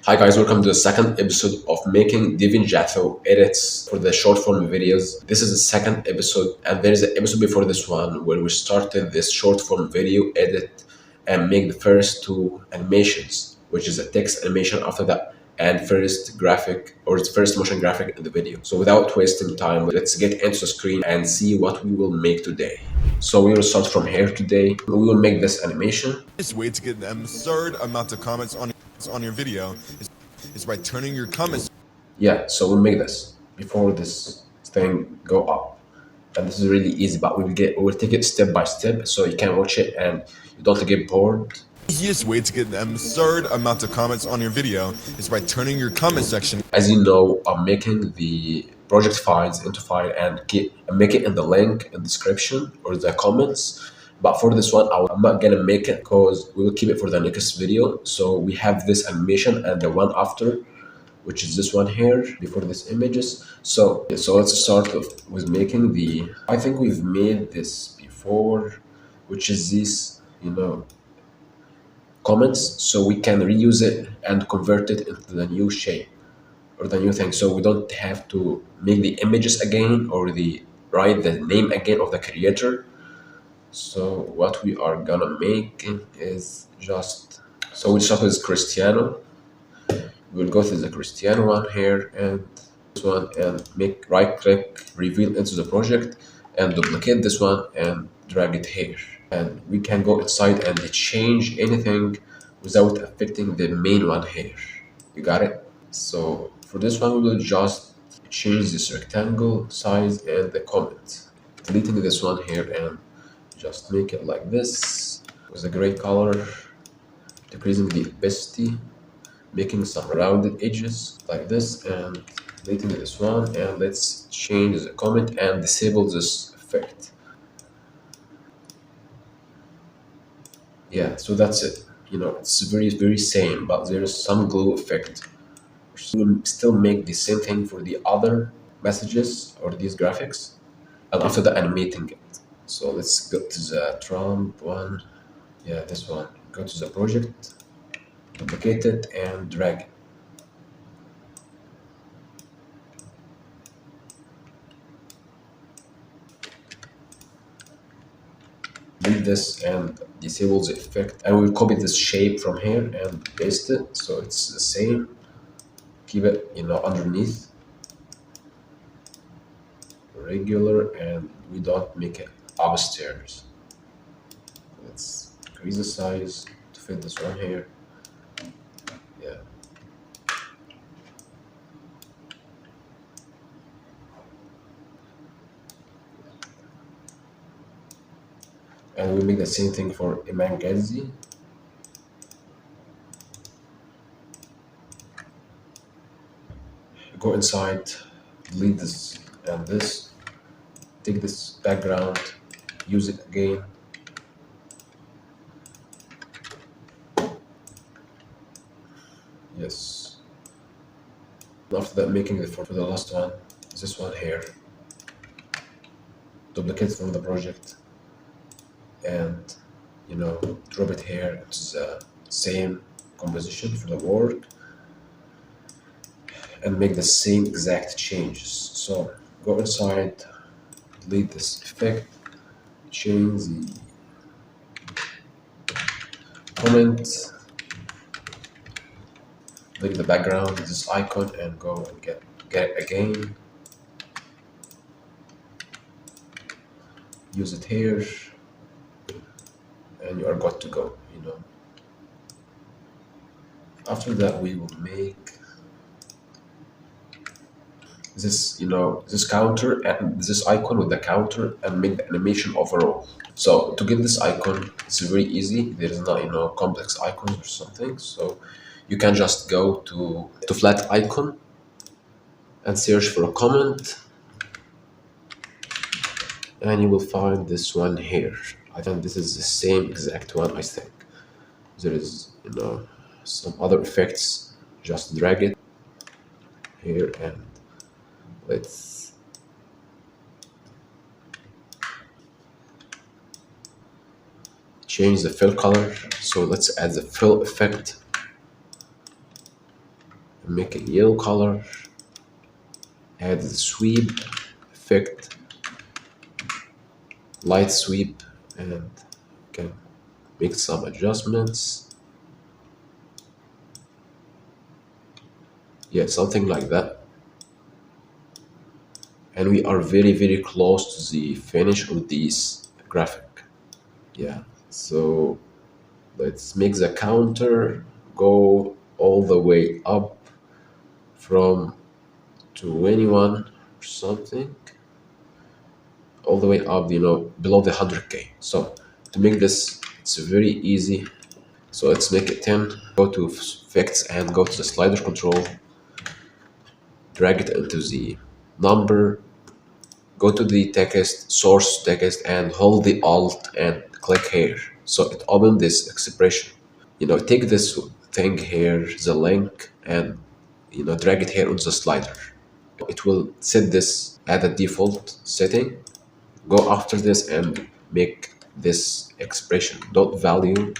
Hi guys, welcome to the second episode of making Devin Jatho edits for the short form videos. This is the second episode and there is an episode before this one where we started this short form video edit and make the first two animations, which is a text animation after that and first graphic or its first motion graphic in the video. So without wasting time, let's get into the screen and see what we will make today. So we will start from here today. We will make this animation. This way to get an absurd amount of comments on your video is by turning your comments. Yeah, so we'll make this before this thing go up. And this is really easy, but we'll take it step by step so you can watch it and you don't get bored. Easiest way to get an absurd amount of comments on your video is by turning your comment section. As you know, I'm making the project files into file and make it in the link in the description or the comments. But for this one, I'm not gonna make it because we will keep it for the next video. So we have this animation and the one after, which is this one here before this images. So let's start with making the, I think we've made this before, which is this, comments. So we can reuse it and convert it into the new shape or the new thing. So we don't have to make the images again or write the name again of the creator. So what we are gonna make is so we start with Cristiano. We'll go to the Cristiano one here and this one and make right click, reveal into the project and duplicate this one and drag it here. And we can go inside and change anything without affecting the main one here. You got it? So for this one, we will just change this rectangle size and the comment. Deleting this one here and just make it like this with a gray color, decreasing the opacity, making some rounded edges like this and deleting this one, and let's change the comment and disable this effect. Yeah, so that's it. It's very same, but there is some glue effect. We'll still make the same thing for the other messages or these graphics and after that animating it. So let's go to the Trump one. Yeah, this one. Go to the project, duplicate it and drag it. Leave this and disable the effect. And we'll copy this shape from here and paste it so it's the same. Keep it, underneath regular, and we don't make it upstairs. Let's increase the size to fit this one here. Yeah. And we make the same thing for Imangazi. Go inside, delete this and this, take this background, use it again. Yes. After that, making it for the last one, this one here. Duplicate from the project and drop it here. It's the same composition for the work and make the same exact changes. So go inside, delete this effect, change the comment, click the background, this icon, and go and get it again. Use it here, and you are good to go. After that, we will make this, this counter and this icon with the counter and make the animation overall. So to get this icon, it's very easy. There is not, complex icons or something. So you can just go to flat icon and search for a comment. And you will find this one here. I think this is the same exact one, I think. There is, some other effects. Just drag it here and let's change the fill color. So let's add the fill effect. make a yellow color, add the sweep effect, light sweep, and can make some adjustments. Yeah, something like that. And we are very close to the finish of this graphic. Yeah, so let's make the counter go all the way up from 21 or something, all the way up, below the 100K. So to make this, it's very easy. So let's make it 10. Go to effects and go to the slider control, drag it into the number, go to the text, source text, and hold the alt and click here. So it opens this expression. Take this thing here, the link, and drag it here on the slider. It will set this at the default setting. Go after this and make this expression dot value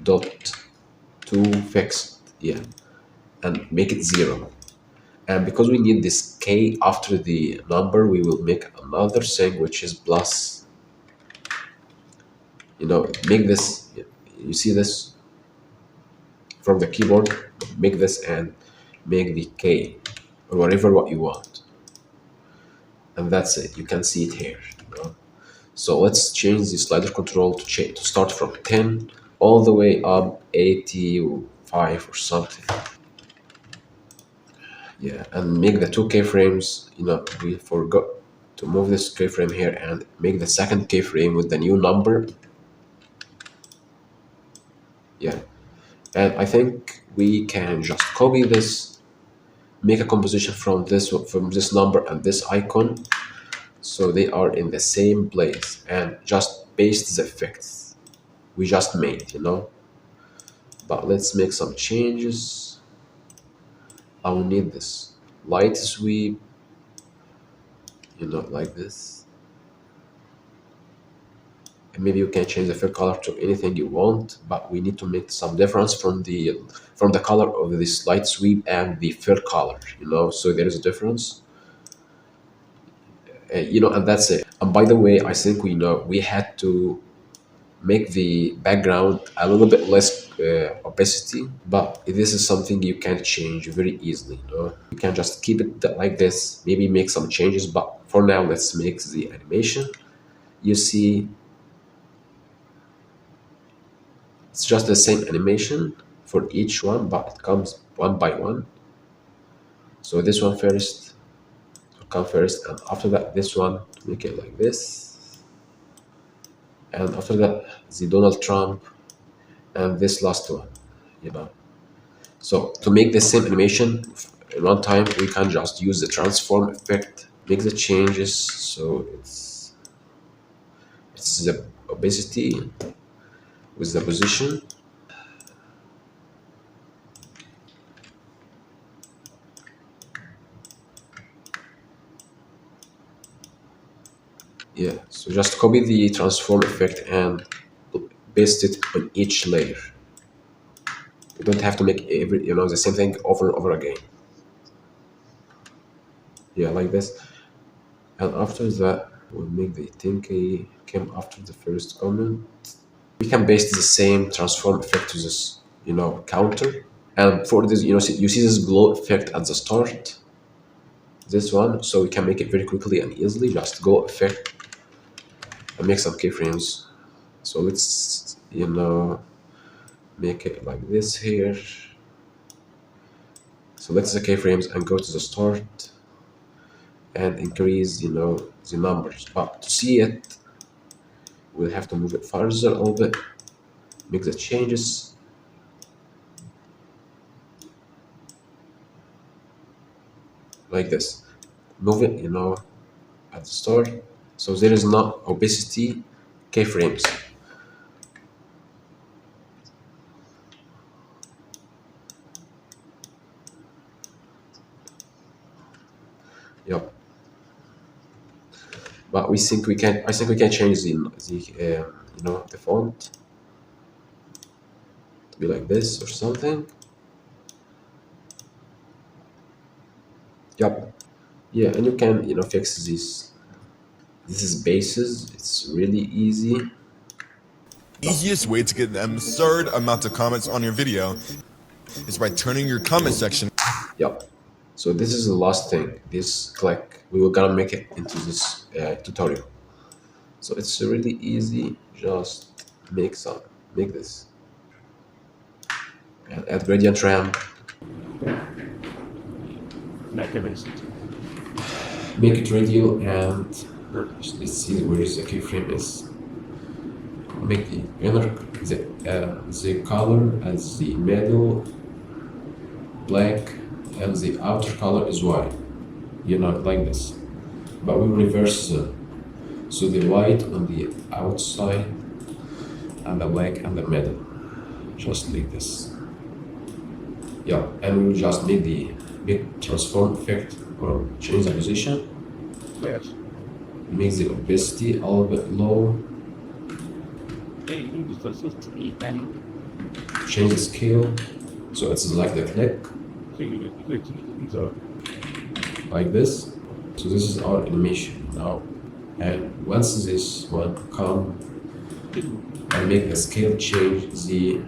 dot to fixed, yeah, and make it 0. And because we need this k after the number, we will make another thing which is plus. Make this, you see this from the keyboard, make this and make the k or whatever what you want. And that's it. You can see it here. So let's change the slider control to start from 10 all the way up 85 or something. Yeah, and make the two keyframes. We forgot to move this keyframe here and make the second keyframe with the new number. Yeah, and I think we can just copy this, make a composition from this number and this icon, so they are in the same place, and just paste the effects we just made. But let's make some changes. I will need this light sweep, like this. And maybe you can change the fill color to anything you want, but we need to make some difference from the color of this light sweep and the fill color, so there is a difference. And that's it. And by the way, I think we had to make the background a little bit less opacity, but this is something you can change very easily. You can just keep it like this, maybe make some changes, but for now let's make the animation. You see, it's just the same animation for each one, but it comes one by one. So this one first will come first, and after that this one, make it like this, and after that the Donald Trump, and this last one. So to make the same animation in one time, we can just use the transform effect, make the changes so it's the opacity with the position. Yeah, so just copy the transform effect and paste it on each layer. You don't have to make the same thing over and over again. Yeah, like this. And after that, we'll make the 10K came after the first comment. We can paste the same transform effect to this, counter. And for this, you see this glow effect at the start, this one, so we can make it very quickly and easily. Just go effect and make some keyframes. So let's, make it like this here. Select the keyframes and go to the start and increase, the numbers. But to see it, we'll have to move it further a little bit, make the changes. Like this. Move it, at the start. So there is not opacity keyframes. Yep. But we think we can. I think we can change the font to be like this or something. Yep. Yeah, and you can fix these. This is bases. It's really easy. Easiest way to get an absurd amount of comments on your video is by turning your comment section. Yep. So this is the last thing. This click, we were gonna make it into this tutorial. So it's really easy. Just make this, and add gradient ramp. Make it radial, and let's see where is the keyframe is. Make the inner the color as the middle black, and the outer color is white. Like this, but we reverse them. So the white on the outside and the black on the middle, just like this. Yeah, and we will just make the big transform effect or change the position. Yes. Make the opacity a little bit low. Change the scale, so it's like the click, like this. So this is our animation now. And once this one come and make the scale change, the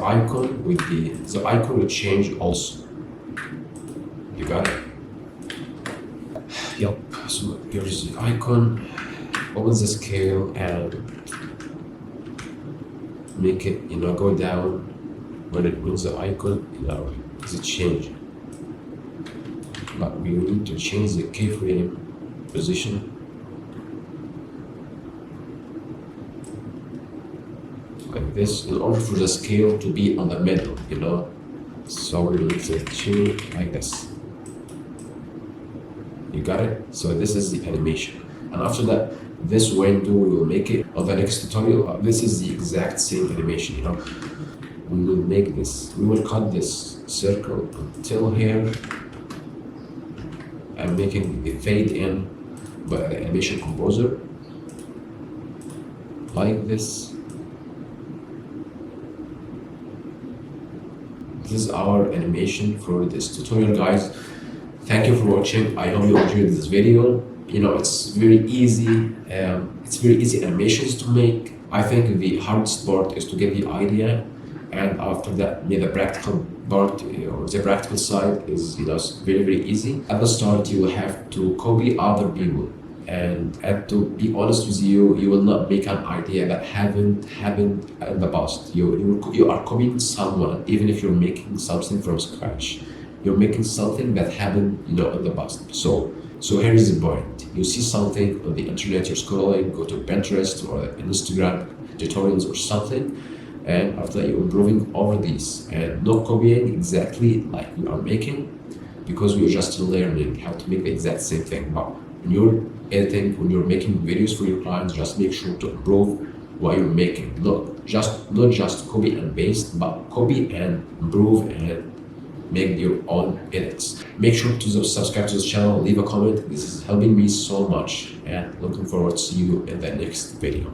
icon with the icon will change also. You got it? Yep. So here's the icon. Open the scale and make it go down when it moves the icon. Is it change? But we need to change the keyframe position. Like this, in order for the scale to be on the middle, so we need to change like this. You got it? So this is the animation, and after that, this window we will make it on the next tutorial. This is the exact same animation. We will make this. We will cut this circle until here. I'm making the fade in by the animation composer, like this. This is our animation for this tutorial, guys. Thank you for watching. I hope you enjoyed this video. It's very easy. It's very easy animations to make. I think the hardest part is to get the idea, and after that, the practical part or the practical side is very very easy. At the start, you will have to copy other people, and to be honest with you, you will not make an idea that haven't happened in the past. You are copying someone, even if you're making something from scratch. You're making something that happened in the past. So here is the point. You see something on the internet, you're scrolling, go to Pinterest or Instagram tutorials or something, and after that you're improving over these and not copying exactly like we are making, because we're just learning how to make the exact same thing. But when you're editing, when you're making videos for your clients, just make sure to improve what you're making. Not just copy and paste, but copy and improve and make your own edits. Make sure to subscribe to this channel, leave a comment. This is helping me so much, and looking forward to see you in the next video.